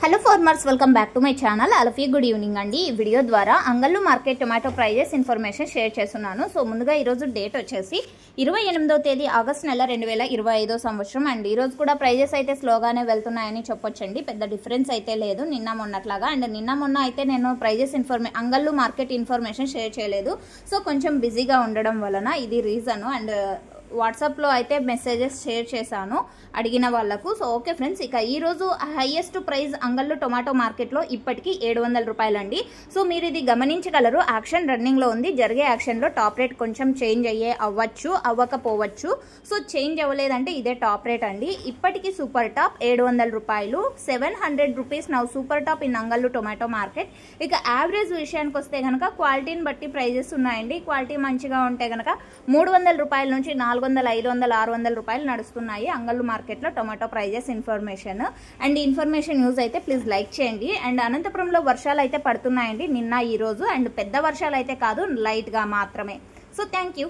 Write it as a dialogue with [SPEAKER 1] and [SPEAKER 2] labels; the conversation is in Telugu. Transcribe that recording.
[SPEAKER 1] Hello farmers, welcome back to my channel. అలఫీ గుడ్ ఈవినింగ్ అండి. ఈ వీడియో ద్వారా Angallu market tomato prices information share చేస్తున్నాను. సో ముందుగా ఈరోజు డేట్ వచ్చేసి 28వ తేదీ ఆగస్ట్ నెల 2025 సంవత్సరం. అండ్ ఈరోజు కూడా ప్రైజెస్ అయితే స్లోగానే వెళ్తున్నాయని చెప్పొచ్చండి. పెద్ద డిఫరెన్స్ అయితే లేదు నిన్న మొన్నట్లాగా. అండ్ నిన్న మొన్న అయితే నేను ప్రైజెస్ అంగళ్ళు మార్కెట్ ఇన్ఫర్మేషన్ షేర్ చేయలేదు. సో కొంచెం బిజీగా ఉండడం వలన ఇది రీజను. అండ్ వాట్సాప్లో అయితే మెసేజెస్ షేర్ చేశాను అడిగిన వాళ్ళకు. సో ఓకే ఫ్రెండ్స్, ఇక ఈరోజు హైయెస్ట్ ప్రైస్ అంగళ్ళు టొమాటో మార్కెట్లో ఇప్పటికీ 700 రూపాయలండి. సో మీరు ఇది గమనించగలరు. యాక్షన్ రన్నింగ్లో ఉంది. జరిగే యాక్షన్లో టాప్ రేట్ కొంచెం చేంజ్ అవ్వచ్చు, అవ్వకపోవచ్చు. సో చేంజ్ అవ్వలేదంటే ఇదే టాప్ రేట్ అండి. ఇప్పటికీ సూపర్ టాప్ 700 రూపాయలు, 700 rupees now super top in Angallu tomato market. ఇక యావరేజ్ విషయానికి వస్తే కనుక క్వాలిటీని బట్టి ప్రైజెస్ ఉన్నాయండి. క్వాలిటీ మంచిగా ఉంటే కనుక 300 రూపాయల నుంచి 400, 500, 600 రూపాయలు నడుస్తున్నాయి అంగళ్ళు మార్కెట్లో tomato prices information. And information use అయితే ప్లీజ్ లైక్ చేయండి. అండ్ అనంతపురంలో వర్షాలు అయితే పడుతున్నాయండి నిన్న ఈ రోజు. అండ్ పెద్ద వర్షాలు అయితే కాదు, లైట్గా మాత్రమే. So thank you.